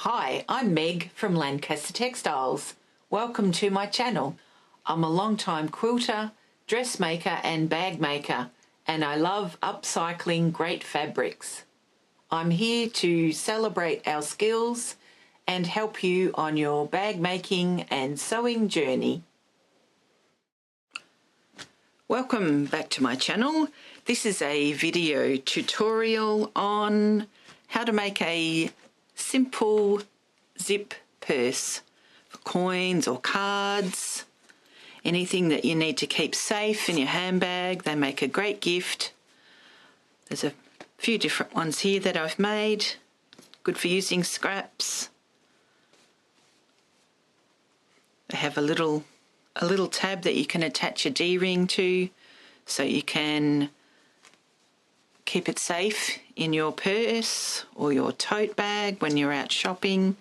Hi, I'm Meg from Lancaster Textiles. Welcome to my channel. I'm a long-time quilter, dressmaker and bag maker, and I love upcycling great fabrics. I'm here to celebrate our skills and help you on your bag making and sewing journey. Welcome back to my channel. This is a video tutorial on how to make a simple zip purse for coins or cards, anything that you need to keep safe in your handbag. They make a great gift. There's a few different ones here that I've made, good for using scraps. They have a little tab that you can attach a D-ring to so you can keep it safe in your purse or your tote bag when you're out shopping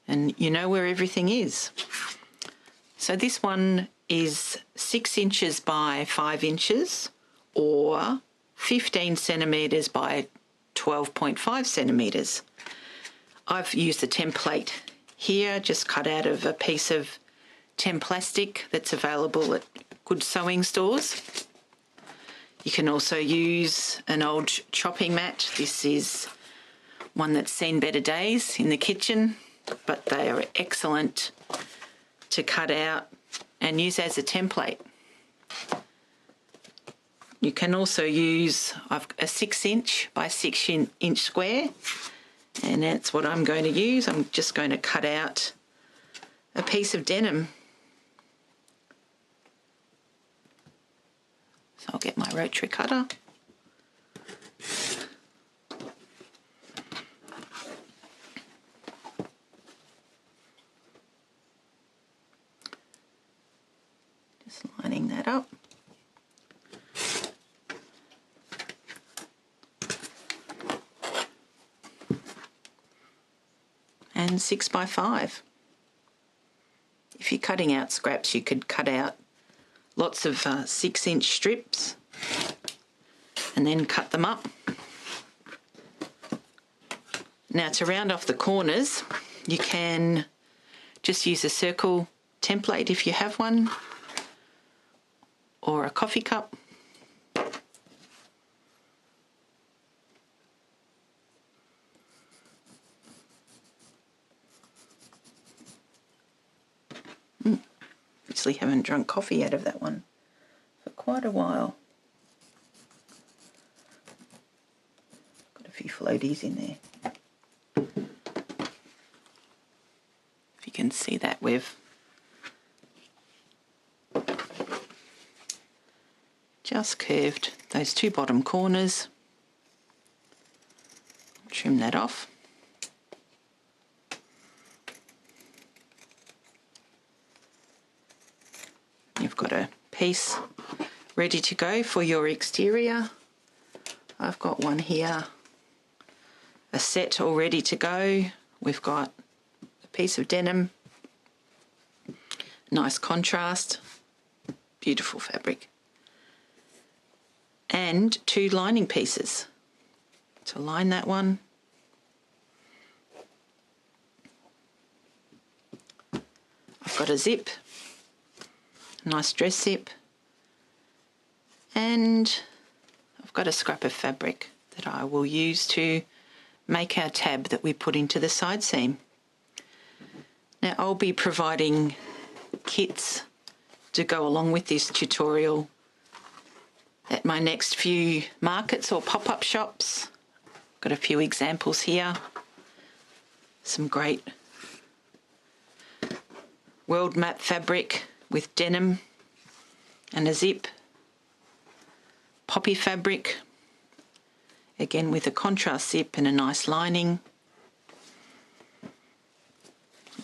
and you know where everything is. So this one is 6 inches by 5 inches or 15 centimetres by 12.5 centimetres. I've used a template here, just cut out of a piece of Templastic that's available at good sewing stores. You can also use an old chopping mat. This is one that's seen better days in the kitchen, but they are excellent to cut out and use as a template. You can also use a 6 inch by 6 inch square, and that's what I'm going to use. I'm just going to cut out a piece of denim. So I'll get my rotary cutter. Just lining that up. And 6 by 5. If you're cutting out scraps, you could cut out lots of 6 inch strips and then cut them up. Now to round off the corners, you can just use a circle template if you have one, or a coffee cup. Actually haven't drunk coffee out of that one for quite a while. Got a few floaties in there. If you can see that, we've just curved those 2 bottom corners. Trim that off. You've got a piece ready to go for your exterior. I've got one here, a set all ready to go. We've got a piece of denim, nice contrast, beautiful fabric, and 2 lining pieces to line that one. I've got a zip, nice dress zip, and I've got a scrap of fabric that I will use to make our tab that we put into the side seam. Now I'll be providing kits to go along with this tutorial at my next few markets or pop-up shops. Got a few examples here, some great world map fabric with denim and a zip, poppy fabric, again with a contrast zip and a nice lining,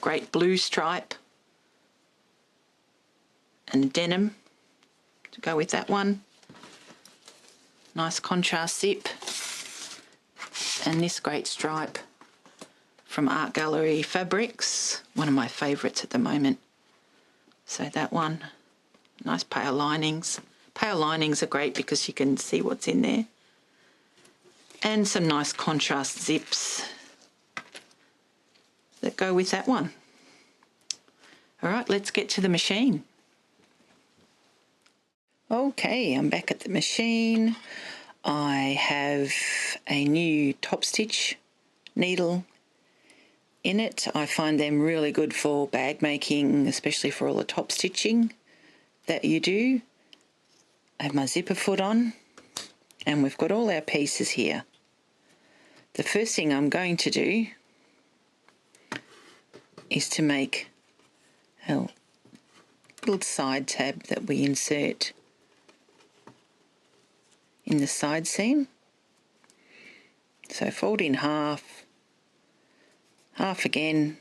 great blue stripe and denim to go with that one, nice contrast zip, and this great stripe from Art Gallery Fabrics, one of my favourites at the moment. So that one, nice pale linings. Pale linings are great because you can see what's in there. And some nice contrast zips go with that one. All right, let's get to the machine. Okay, I'm back at the machine. I have a new top stitch needle in it. I find them really good for bag making, especially for all the top stitching that you do. I have my zipper foot on, and we've got all our pieces here. The first thing I'm going to do is to make a little side tab that we insert in the side seam. So fold in half, half again,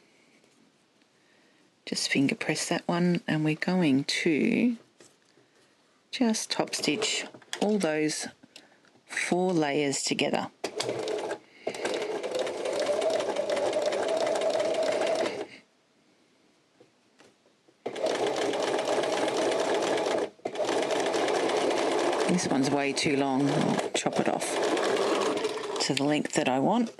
just finger press that one, and we're going to just top stitch all those 4 layers together. This one's way too long. I'll chop it off to the length that I want.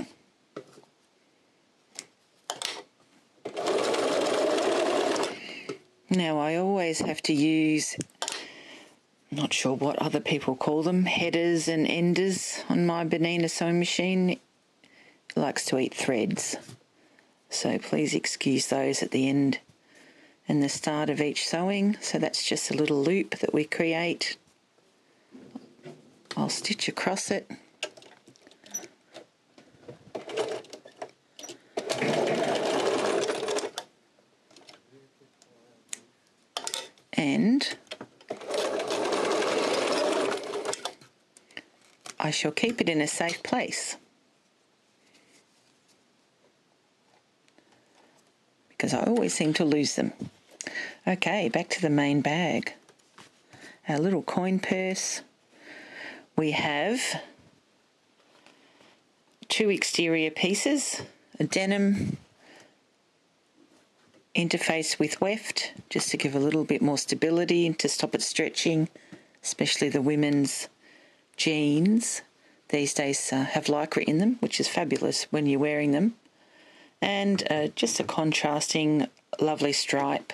Now I always have to use, not sure what other people call them, headers and enders on my Bernina sewing machine. It likes to eat threads, so please excuse those at the end and the start of each sewing. So that's just a little loop that we create. I'll stitch across it. And I shall keep it in a safe place, because I always seem to lose them. Okay, back to the main bag. Our little coin purse. We have 2 exterior pieces, a denim interface with weft, just to give a little bit more stability and to stop it stretching, especially the women's jeans. These days have lycra in them, which is fabulous when you're wearing them. And just a contrasting lovely stripe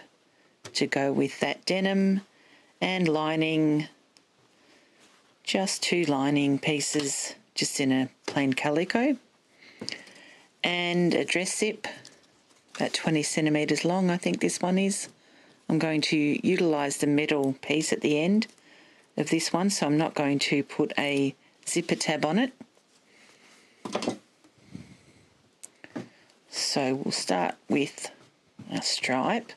to go with that denim, and lining, just 2 lining pieces just in a plain calico, and a dress zip about 20 centimetres long, I think this one is. I'm going to utilise the metal piece at the end of this one, so I'm not going to put a zipper tab on it. So we'll start with a stripe,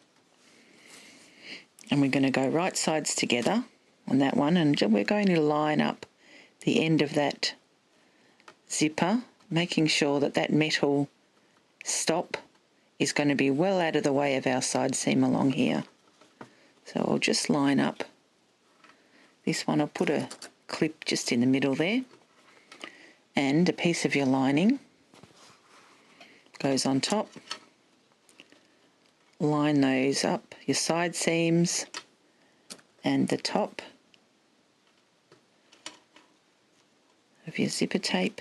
and we're going to go right sides together on that one, and we're going to line up the end of that zipper, making sure that that metal stop is going to be well out of the way of our side seam along here. So I'll just line up this one. I'll put a clip just in the middle there, and a piece of your lining goes on top. Line those up, your side seams and the top of your zipper tape,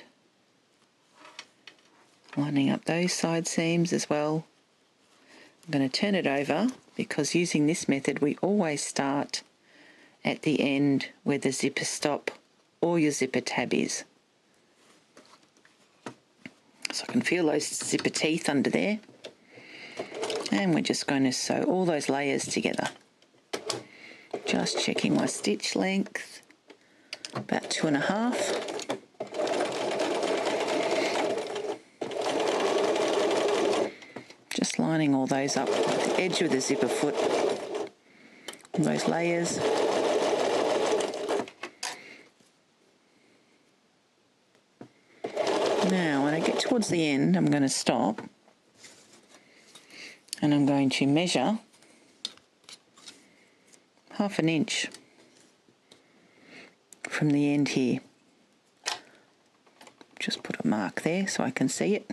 lining up those side seams as well. I'm going to turn it over, because using this method we always start at the end where the zipper stop or your zipper tab is. So I can feel those zipper teeth under there, and we're just going to sew all those layers together. Just checking my stitch length, about 2.5. Just lining all those up with the edge of the zipper foot, all those layers. Now when I get towards the end, I'm going to stop, and I'm going to measure 1/2 inch from the end here. Just put a mark there so I can see it.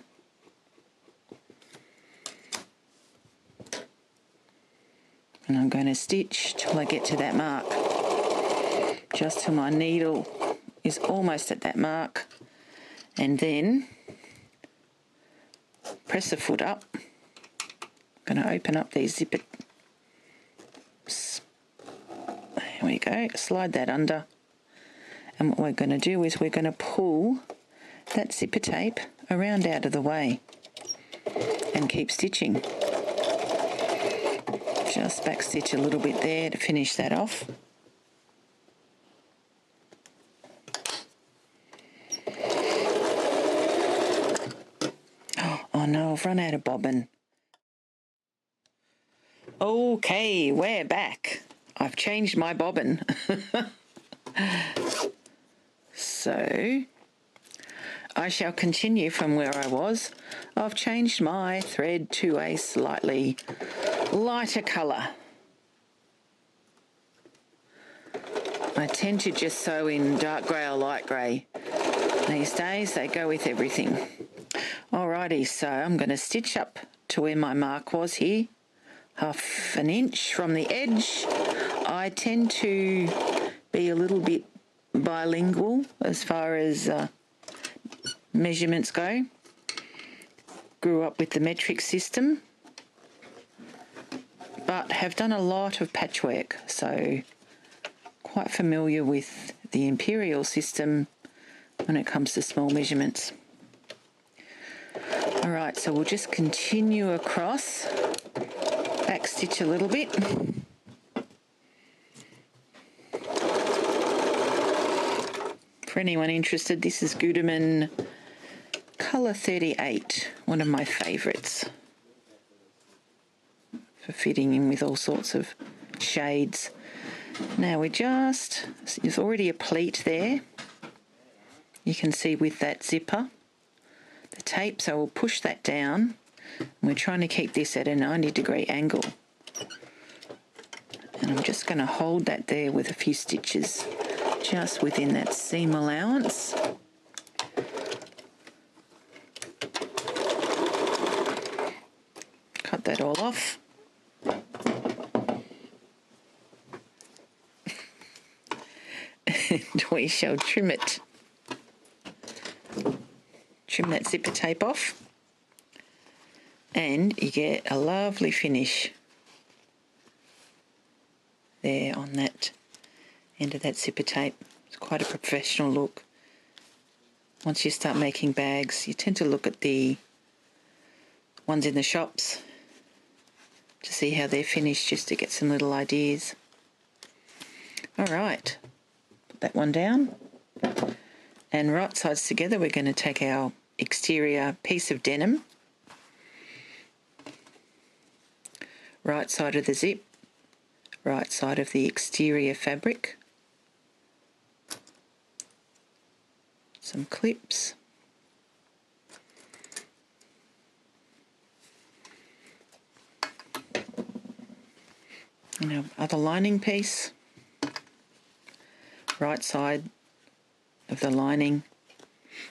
And I'm going to stitch till I get to that mark, just till my needle is almost at that mark, and then press the foot up I'm going to open up these zipper. There we go, slide that under. And what we're going to do is we're going to pull that zipper tape around out of the way and keep stitching. Just back stitch a little bit there to finish that off. Oh no, I've run out of bobbin. Okay, we're back. I've changed my bobbin. So I shall continue from where I was. I've changed my thread to a slightly lighter colour. I tend to just sew in dark grey or light grey. These days they go with everything. Alrighty, so I'm going to stitch up to where my mark was here, 1/2 inch from the edge. I tend to be a little bit bilingual as far as measurements go. Grew up with the metric system, but have done a lot of patchwork, so quite familiar with the imperial system when it comes to small measurements. Alright, so we'll just continue across, back stitch a little bit. For anyone interested, this is Gutermann Colour 38, one of my favourites for fitting in with all sorts of shades. Now there's already a pleat there. You can see with that zipper, the tape, so we'll push that down. And we're trying to keep this at a 90-degree angle. And I'm just going to hold that there with a few stitches just within that seam allowance. Cut that all off. And we shall trim it. Trim that zipper tape off and you get a lovely finish there on that end of that zipper tape. It's quite a professional look. Once you start making bags, you tend to look at the ones in the shops to see how they're finished, just to get some little ideas. Alright, put that one down, and right sides together we're going to take our exterior piece of denim, right side of the zip, right side of the exterior fabric, some clips, and our other lining piece, right side of the lining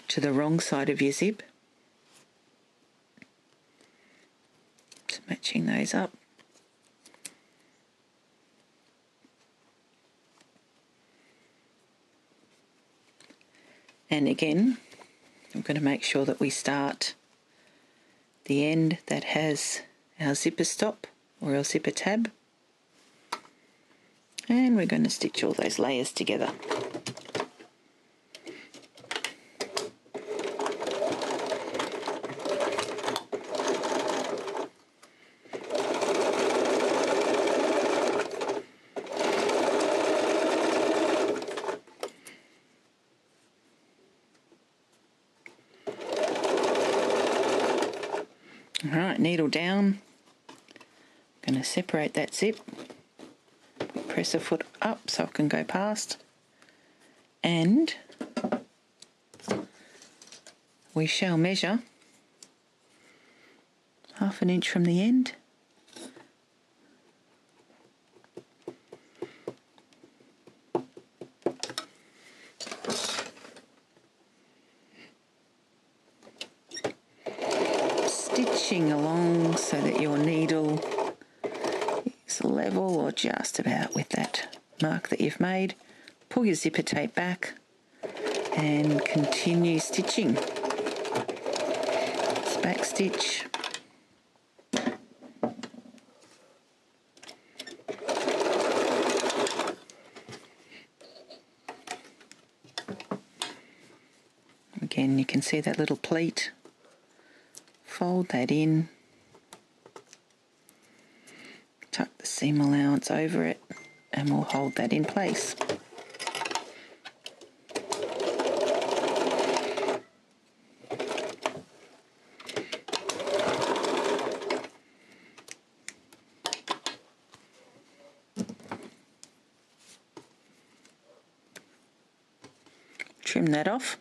to the wrong side of your zip. Just matching those up. And again, I'm going to make sure that we start the end that has our zipper stop or our zipper tab. And we're going to stitch all those layers together. Alright, needle down. I'm going to separate that zip, press a foot up so I can go past, and we shall measure 1/2 inch from the end. Stitching along so that your needle is level or just about with that mark that you've made. Pull your zipper tape back and continue stitching. Just back stitch. again, you can see that little pleat. Fold that in. Tuck the seam allowance over it and we'll hold that in place. Trim that off.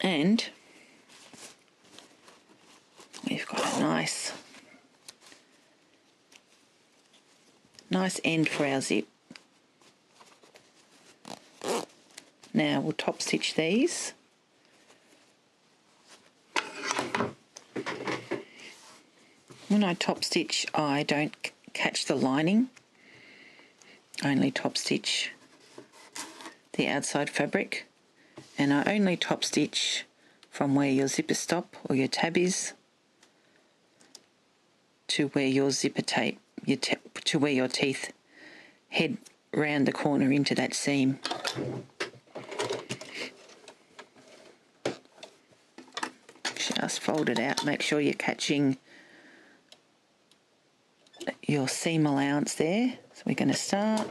And we've got a nice end for our zip. Now we'll top stitch these. When I top stitch, I don't catch the lining. I only top stitch the outside fabric, and I only top stitch from where your zipper stop or your tab is to where your zipper tape, to where your teeth head round the corner into that seam. Just fold it out, make sure you're catching your seam allowance there. So we're going to start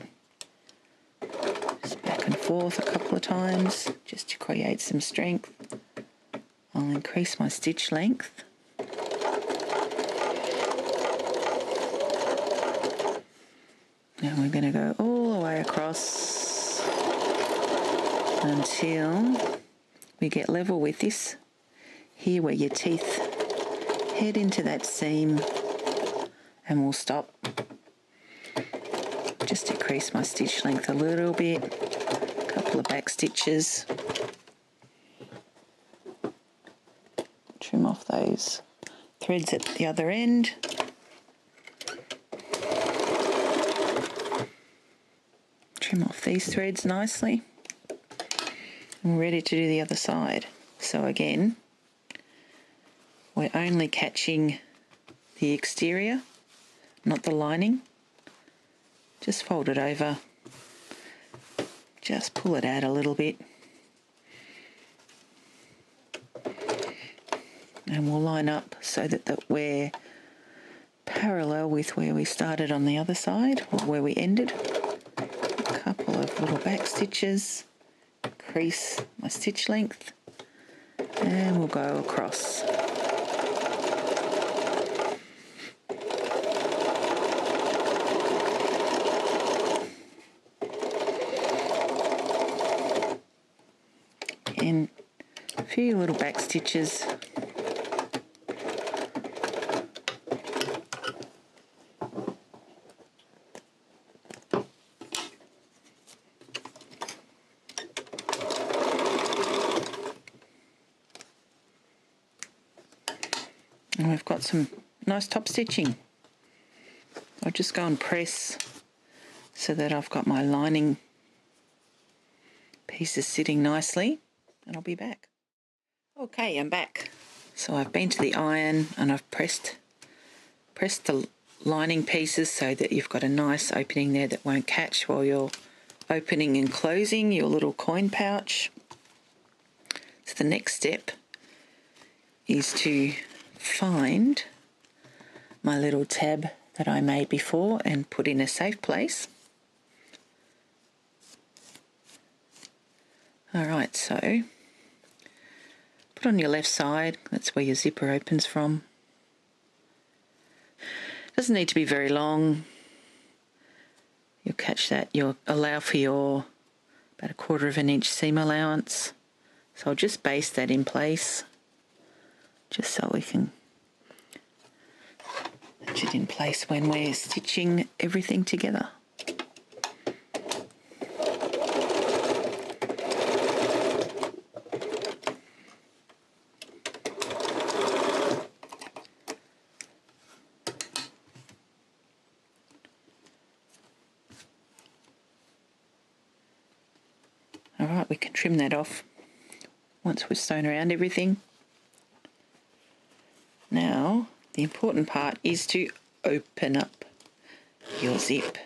just back and forth a couple of times just to create some strength. I'll increase my stitch length. Now we're going to go all the way across until we get level with this. Here where your teeth head into that seam, and we'll stop. Just decrease my stitch length a little bit, a couple of back stitches. Trim off those threads at the other end. Trim off these threads nicely. And we're ready to do the other side. So again, we're only catching the exterior, not the lining. Just fold it over, just pull it out a little bit, and we'll line up so that we're parallel with where we started on the other side, or where we ended. A couple of little back stitches, increase my stitch length, and we'll go across. And a few little back stitches. And we've got some nice top stitching. I'll just go and press so that I've got my lining pieces sitting nicely, and I'll be back. Okay, I'm back. So I've been to the iron and I've pressed the lining pieces so that you've got a nice opening there that won't catch while you're opening and closing your little coin pouch. So the next step is to find my little tab that I made before and put in a safe place. Alright, so put on your left side, that's where your zipper opens from. Doesn't need to be very long. You'll catch that, you'll allow for your about 1/4 inch seam allowance. So I'll just baste that in place, just so we can put it in place when we're stitching everything together. Alright, we can trim that off once we've sewn around everything. Now, the important part is to open up your zip.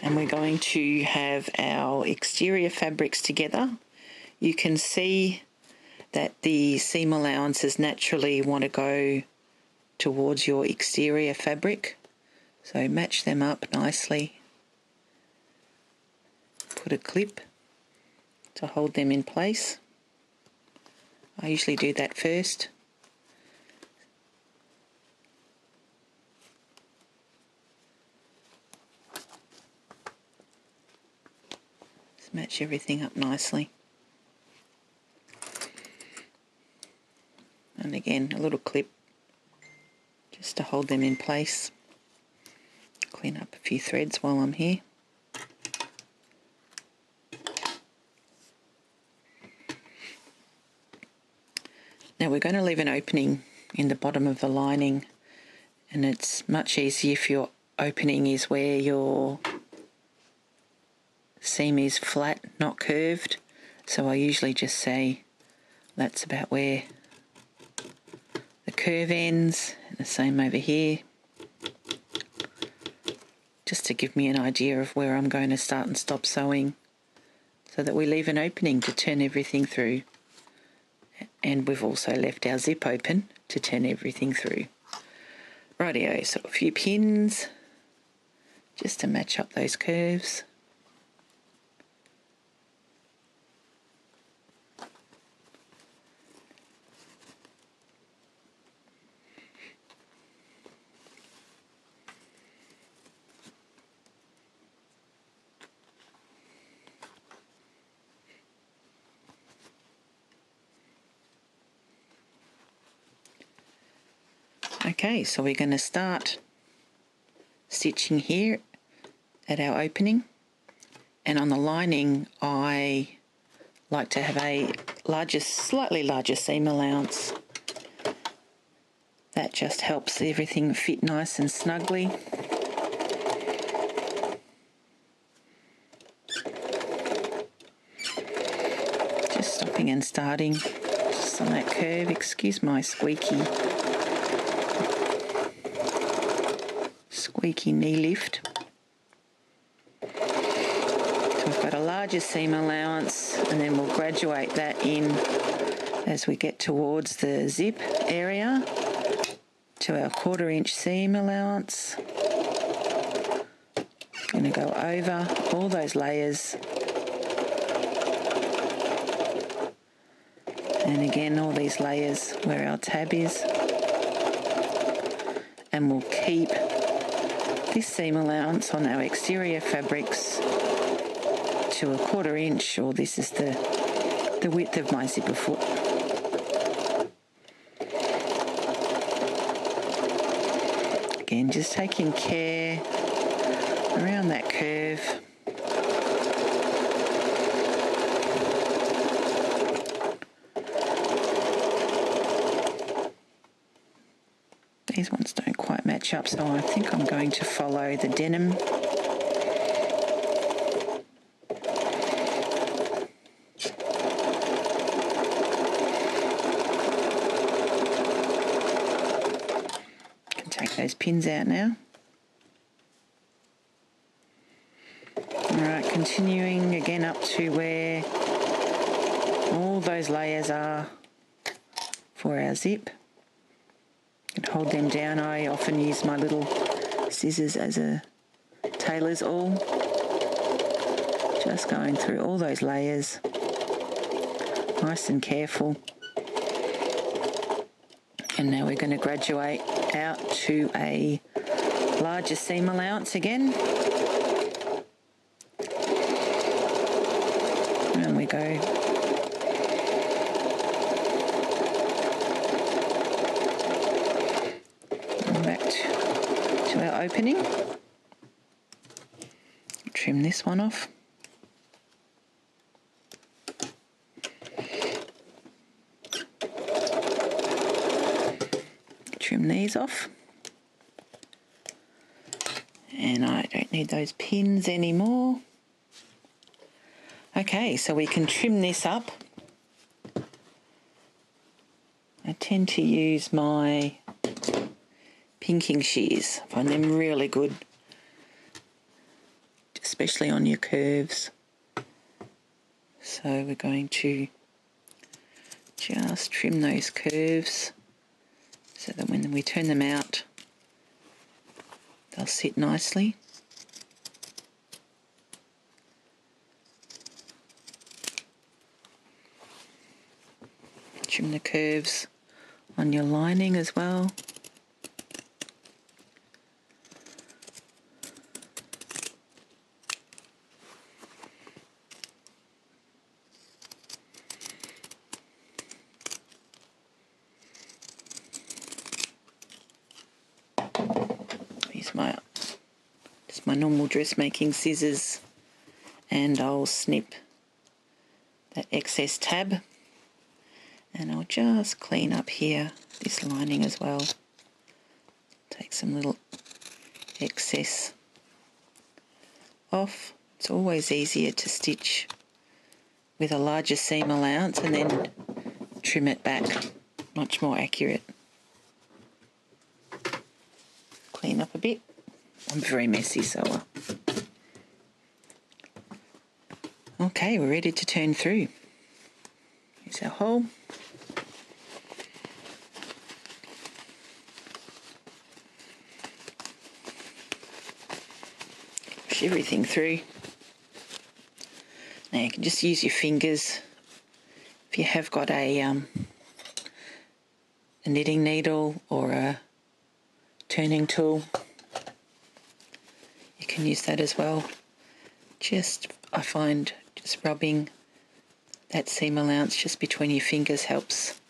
and we're going to have our exterior fabrics together. You can see that the seam allowances naturally want to go towards your exterior fabric, so match them up nicely. Put a clip to hold them in place. I usually do that first. Just match everything up nicely. And again, a little clip just to hold them in place. Clean up a few threads while I'm here. Now we're going to leave an opening in the bottom of the lining, and it's much easier if your opening is where your seam is flat, not curved. So I usually just say that's about where the curve ends, and the same over here, just to give me an idea of where I'm going to start and stop sewing, so that we leave an opening to turn everything through. And we've also left our zip open to turn everything through. Rightio, so a few pins just to match up those curves. Okay, so we're going to start stitching here at our opening, and on the lining I like to have a slightly larger seam allowance. That just helps everything fit nice and snugly. Just stopping and starting just on that curve. Excuse my squeaky knee lift. So we've got a larger seam allowance, and then we'll graduate that in as we get towards the zip area to our 1/4 inch seam allowance. I'm going to go over all those layers, and again all these layers where our tab is, and we'll keep this seam allowance on our exterior fabrics to a 1/4 inch, or this is the width of my zipper foot. Again, just taking care around that curve. These ones don't quite match up, so I think I'm going to follow the denim. Can take those pins out now. Alright, continuing again up to where all those layers are for our zip. And hold them down. I often use my little scissors as a tailor's awl. Just going through all those layers, nice and careful. And now we're going to graduate out to a larger seam allowance again. And we go. To our opening. Trim this one off. Trim these off. And I don't need those pins anymore. Okay, so we can trim this up. I tend to use my pinking shears. I find them really good. Just especially on your curves. So we're going to just trim those curves so that when we turn them out, they'll sit nicely. Trim the curves on your lining as well. Use my normal dressmaking scissors, and I'll snip that excess tab, and I'll just clean up here this lining as well. Take some little excess off. It's always easier to stitch with a larger seam allowance and then trim it back. Much more accurate. Clean up a bit. I'm very messy sewer. Okay, we're ready to turn through. Here's our hole. Push everything through. Now you can just use your fingers. If you have got a knitting needle or a turning tool, you can use that as well. I find just rubbing that seam allowance just between your fingers helps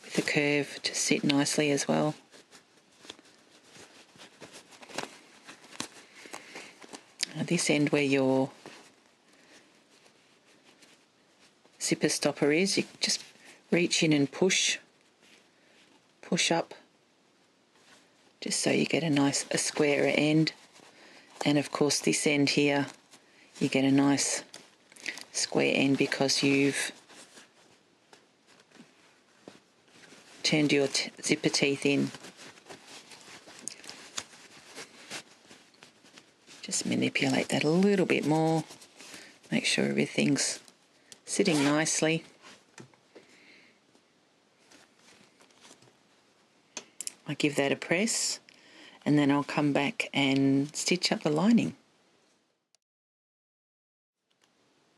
with the curve to sit nicely as well. Now this end where your zipper stopper is, you just reach in and push up, just so you get a squarer end. And of course this end here, you get a nice square end because you've turned your zipper teeth in. Just manipulate that a little bit more, make sure everything's sitting nicely. I give that a press, and then I'll come back and stitch up the lining.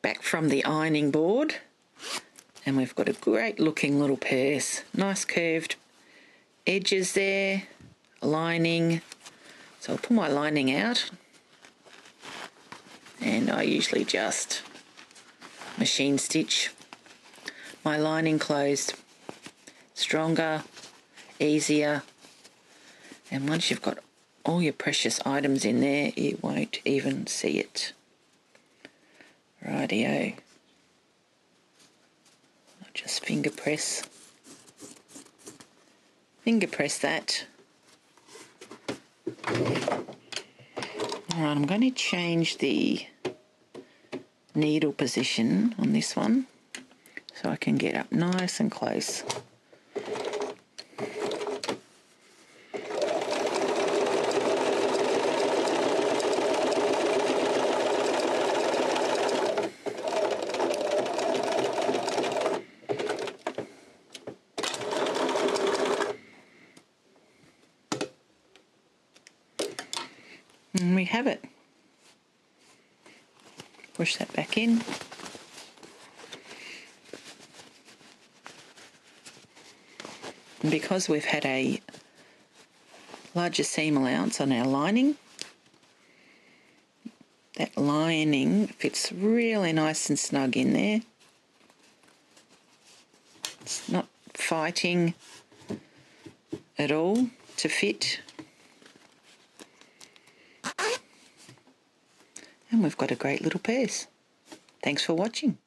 Back from the ironing board, and we've got a great looking little purse. Nice curved edges there, lining. So I'll pull my lining out, and I usually just machine stitch my lining closed. Stronger, easier, and once you've got all your precious items in there, you won't even see it. Rightio. I'll just finger press that. Alright, I'm going to change the needle position on this one so I can get up nice and close. And we have it. Push that back in. And because we've had a larger seam allowance on our lining, that lining fits really nice and snug in there. It's not fighting at all to fit. And we've got a great little purse. Thanks for watching.